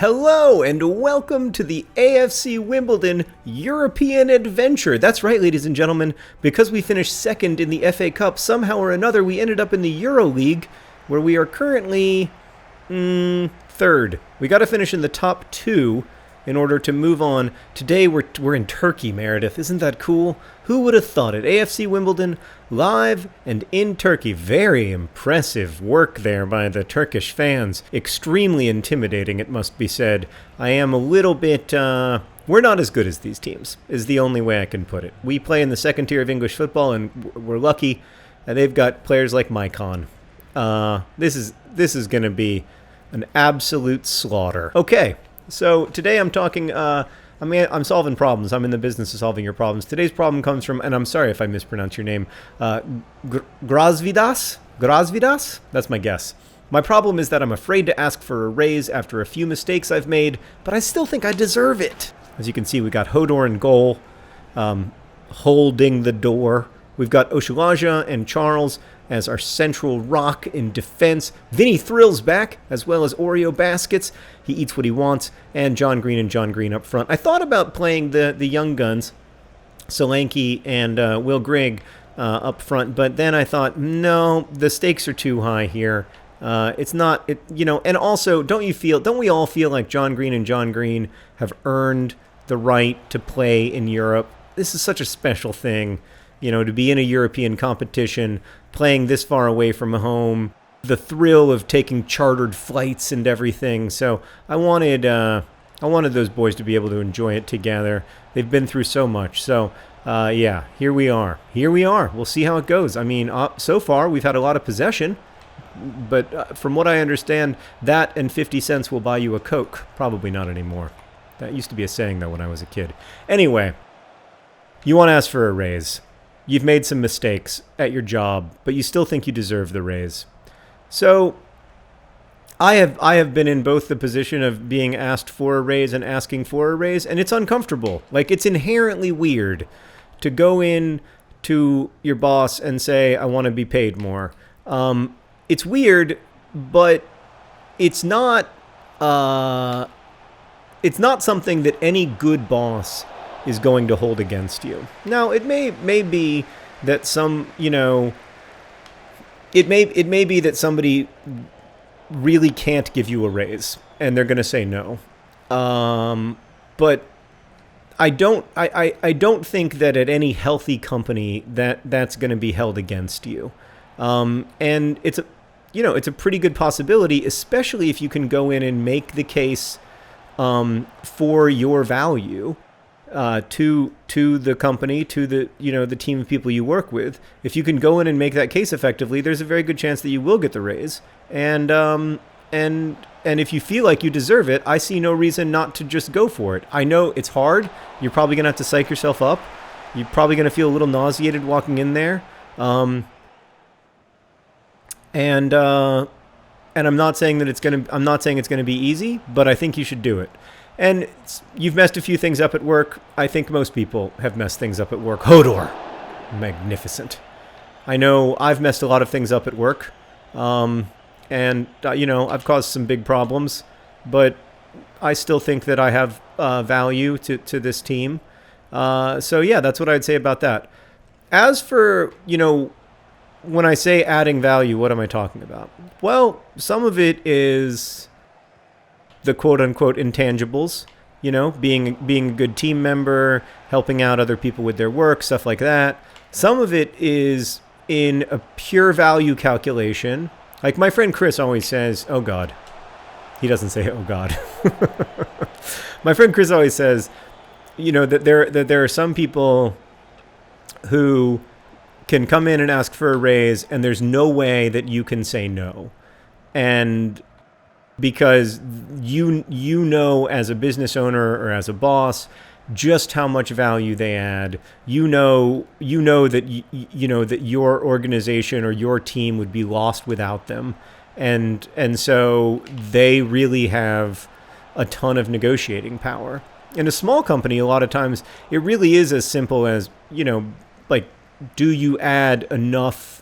Hello and welcome to the AFC Wimbledon European Adventure. That's right, ladies and gentlemen, because we finished second in the FA Cup, somehow or another we ended up in the Euro League, where we are currently third. We got to finish in the top two in order to move on. Today we're in Turkey, Meredith. Isn't that cool? Who would have thought it? AFC Wimbledon live and in Turkey. Very impressive work there by the Turkish fans. Extremely intimidating, it must be said. I am a little bit... we're not as good as these teams, is the only way I can put it. We play in the second tier of English football, and we're lucky. They've got players like Maicon. This is going to be an absolute slaughter. Okay. So today I'm talking, I'm solving problems. I'm in the business of solving your problems. Today's problem comes from, and I'm sorry if I mispronounce your name, Grasvidas? Grasvidas? That's my guess. My problem is that I'm afraid to ask for a raise after a few mistakes I've made, but I still think I deserve it. As you can see, we got Hodor in goal, holding the door. We've got Oshulaja and Charles as our central rock in defense. Vinny Thrills back, as well as Oreo Baskets. He eats what he wants. And John Green up front. I thought about playing the young guns, Solanke and Will Grigg up front, but then I thought, no, the stakes are too high here. It's not, and also, don't we all feel like John Green have earned the right to play in Europe? This is such a special thing. To be in a European competition, playing this far away from home, the thrill of taking chartered flights and everything. So I wanted those boys to be able to enjoy it together. They've been through so much. So, yeah, here we are. We'll see how it goes. I mean, so far we've had a lot of possession, but from what I understand, that and 50 cents will buy you a Coke. Probably not anymore. That used to be a saying, though, when I was a kid. Anyway, you want to ask for a raise. You've made some mistakes at your job, but you still think you deserve the raise. So I have been in both the position of being asked for a raise and asking for a raise, and it's uncomfortable. Like, it's inherently weird to go in to your boss and say, I want to be paid more. It's weird, but it's not something that any good boss is going to hold against you. Now, it may be that it may be that somebody really can't give you a raise and they're going to say no. But I don't think that at any healthy company that's going to be held against you. And it's a pretty good possibility, especially if you can go in and make the case for your value to the company, to the team of people you work with. If you can go in and make that case effectively, there's a very good chance that you will get the raise. And if you feel like you deserve it, I see no reason not to just go for it. I know it's hard. You're probably gonna have to psych yourself up. You're probably gonna feel a little nauseated walking in there. And I'm not saying that it's gonna be easy, but I think you should do it. And you've messed a few things up at work. I think most people have messed things up at work. Hodor. Magnificent. I know I've messed a lot of things up at work. I've caused some big problems. But I still think that I have value to this team. So, yeah, that's what I'd say about that. As for, when I say adding value, what am I talking about? Well, some of it is the quote-unquote intangibles, being a good team member, helping out other people with their work, stuff like that. Some of it is in a pure value calculation. Like my friend Chris always says, oh God. He doesn't say, oh God. My friend Chris always says, that there are some people who can come in and ask for a raise, and there's no way that you can say no. And because you know as a business owner or as a boss just how much value they add. You know that that your organization or your team would be lost without them. And so they really have a ton of negotiating power. In a small company, a lot of times it really is as simple as, do you add enough,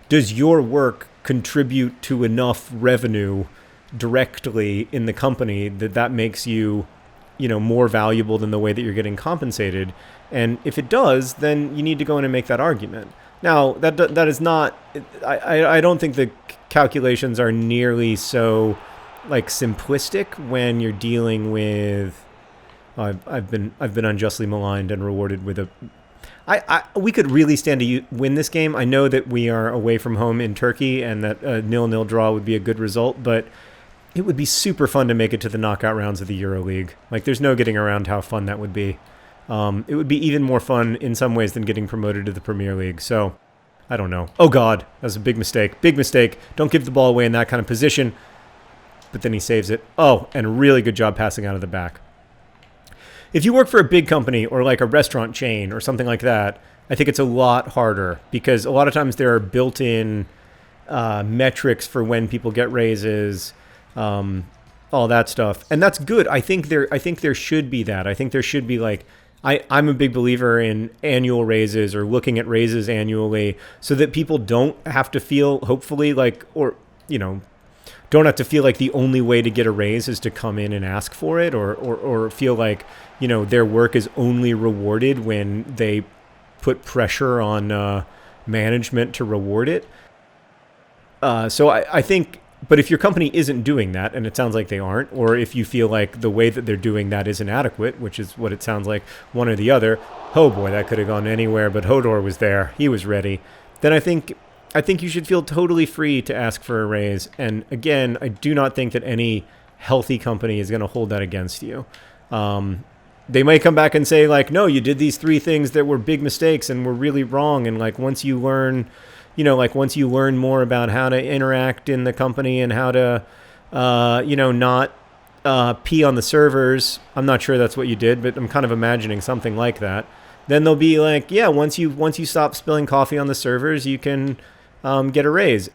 does your work contribute to enough revenue directly in the company that makes you, more valuable than the way that you're getting compensated. And if it does, then you need to go in and make that argument. Now, that is not, I don't think the calculations are nearly so like simplistic when you're dealing with, I've been unjustly maligned and rewarded with a, we could really stand to win this game. I know that we are away from home in Turkey and that a 0-0 draw would be a good result, but it would be super fun to make it to the knockout rounds of the EuroLeague. Like, there's no getting around how fun that would be. It would be even more fun in some ways than getting promoted to the Premier League. So, I don't know. Oh, God. That's a big mistake. Big mistake. Don't give the ball away in that kind of position. But then he saves it. Oh, and a really good job passing out of the back. If you work for a big company or like a restaurant chain or something like that, I think it's a lot harder because a lot of times there are built-in metrics for when people get raises, all that stuff. And that's good. I think there should be that. I think there should be like, I'm a big believer in annual raises or looking at raises annually so that people don't have to feel, hopefully, like, or, don't have to feel like the only way to get a raise is to come in and ask for it or feel like, their work is only rewarded when they put pressure on management to reward it. So I think, but if your company isn't doing that, and it sounds like they aren't, or if you feel like the way that they're doing that isn't adequate, which is what it sounds like, one or the other, oh boy, that could have gone anywhere, but Hodor was there. He was ready. Then I think you should feel totally free to ask for a raise. And again, I do not think that any healthy company is going to hold that against you. They might come back and say, like, no, you did these 3 things that were big mistakes and were really wrong. And like, once you learn more about how to interact in the company and how to, not pee on the servers, I'm not sure that's what you did, but I'm kind of imagining something like that. Then they'll be like, yeah, once you stop spilling coffee on the servers, you can get a raise.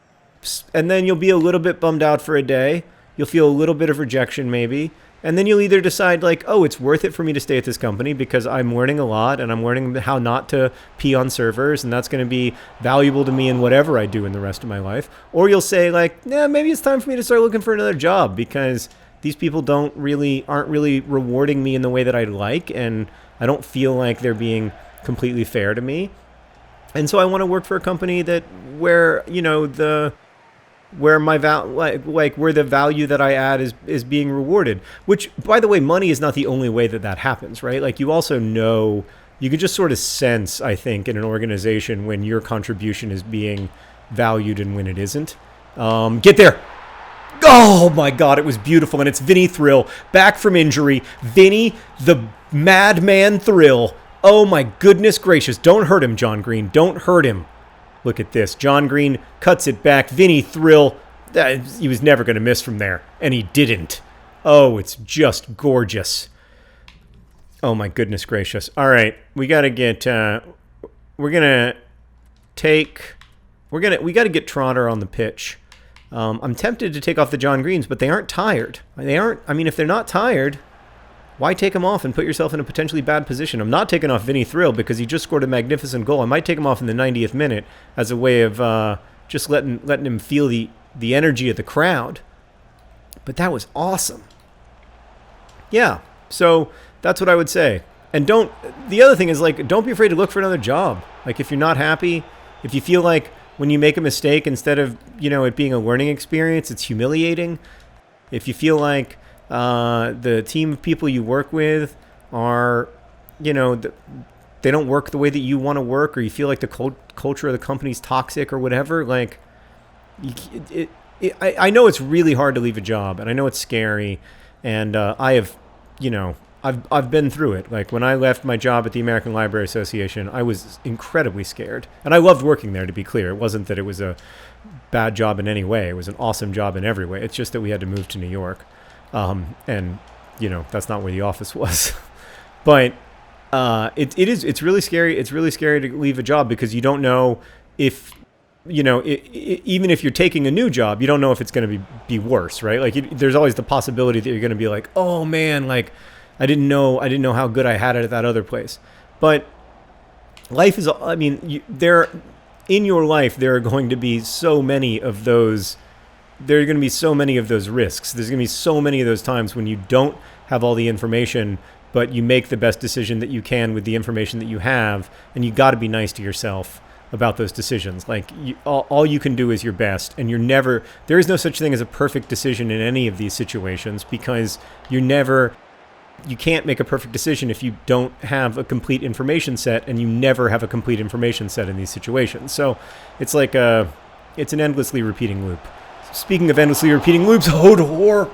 And then you'll be a little bit bummed out for a day. You'll feel a little bit of rejection maybe. And then you'll either decide like, oh, it's worth it for me to stay at this company because I'm learning a lot and I'm learning how not to pee on servers, and that's going to be valuable to me in whatever I do in the rest of my life. Or you'll say like, yeah, maybe it's time for me to start looking for another job because these people aren't really rewarding me in the way that I'd like, and I don't feel like they're being completely fair to me. And so I want to work for a company where the value that I add is being rewarded, which, by the way, money is not the only way that happens, right? Like, you also know, you can just sort of sense, I think, in an organization when your contribution is being valued and when it isn't. Get there. Oh my God, it was beautiful. And it's Vinny Thrill back from injury. Vinny, the madman Thrill. Oh my goodness gracious. Don't hurt him, John Green. Don't hurt him. Look at this. John Green cuts it back. Vinny Thrill, he was never going to miss from there. And he didn't. Oh, it's just gorgeous. Oh, my goodness gracious. All right. We got to get... we got to get Trotter on the pitch. I'm tempted to take off the John Greens, but they aren't tired. If they're not tired, why take them off and put yourself in a potentially bad position? I'm not taking off Vinny Thrill because he just scored a magnificent goal. I might take him off in the 90th minute as a way of just letting him feel the energy of the crowd. But that was awesome. Yeah, so that's what I would say. And the other thing is, like, don't be afraid to look for another job. Like, if you're not happy, if you feel like when you make a mistake, instead of, it being a learning experience, it's humiliating. If you feel like the team of people you work with are, they don't work the way that you want to work, or you feel like the culture of the company's toxic or whatever, like, I know it's really hard to leave a job, and I know it's scary, and I've been through it. Like, when I left my job at the American Library Association, I was incredibly scared, and I loved working there, to be clear. It wasn't that it was a bad job in any way. It was an awesome job in every way. It's just that we had to move to New York. And that's not where the office was. But it's really scary. It's really scary to leave a job because you don't know if, even if you're taking a new job, you don't know if it's going to be worse, right? Like, there's always the possibility that you're going to be like, oh man, like, I didn't know how good I had it at that other place. But life is, in your life, there are going to be so many of those. There are going to be so many of those risks. There's going to be so many of those times when you don't have all the information, but you make the best decision that you can with the information that you have, and you got to be nice to yourself about those decisions. Like, all you can do is your best, and there is no such thing as a perfect decision in any of these situations, because you can't make a perfect decision if you don't have a complete information set, and you never have a complete information set in these situations. So it's like it's an endlessly repeating loop. Speaking of endlessly repeating loops, Hodor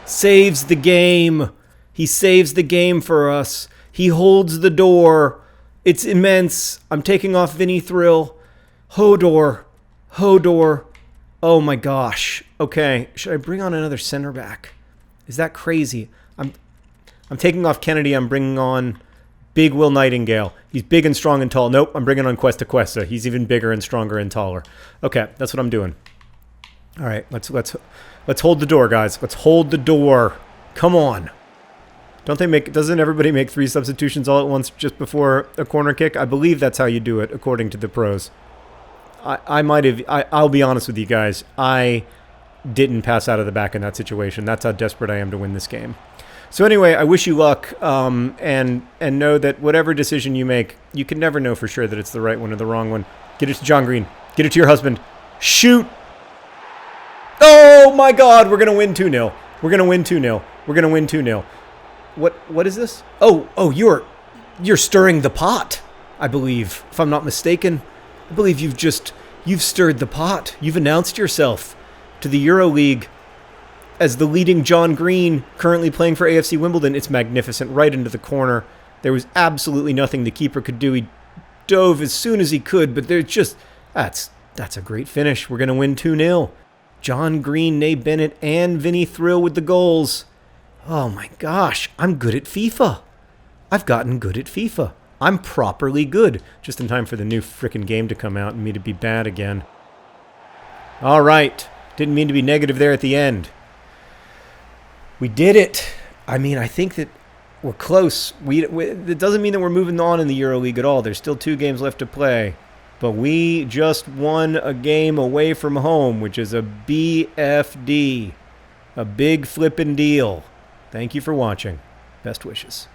saves the game. He saves the game for us. He holds the door. It's immense. I'm taking off Vinny Thrill. Hodor. Oh my gosh. Okay, should I bring on another center back? Is that crazy? I'm taking off Kennedy. I'm bringing on Big Will Nightingale. He's big and strong and tall. Nope, I'm bringing on Cuesta. He's even bigger and stronger and taller. Okay, that's what I'm doing. All right, let's hold the door, guys. Let's hold the door. Come on. Doesn't everybody make 3 substitutions all at once just before a corner kick? I believe that's how you do it, according to the pros. I'll be honest with you guys. I didn't pass out of the back in that situation. That's how desperate I am to win this game. So anyway, I wish you luck, and know that whatever decision you make, you can never know for sure that it's the right one or the wrong one. Get it to John Green. Get it to your husband. Shoot! Oh my God, we're going to win 2-0. We're going to win 2-0. What is this? Oh, you're stirring the pot, I believe, if I'm not mistaken. I believe you've stirred the pot. You've announced yourself to the EuroLeague as the leading John Green, currently playing for AFC Wimbledon. It's magnificent, right into the corner. There was absolutely nothing the keeper could do. He dove as soon as he could, but that's a great finish. We're going to win 2-0. John Green, Nate Bennett, and Vinny Thrill with the goals. Oh my gosh, I'm good at FIFA. I've gotten good at FIFA. I'm properly good. Just in time for the new frickin' game to come out and me to be bad again. All right. Didn't mean to be negative there at the end. We did it. I mean, I think that we're close. It doesn't mean that we're moving on in the EuroLeague at all. There's still 2 games left to play. But we just won a game away from home, which is a BFD. A big flippin' deal. Thank you for watching. Best wishes.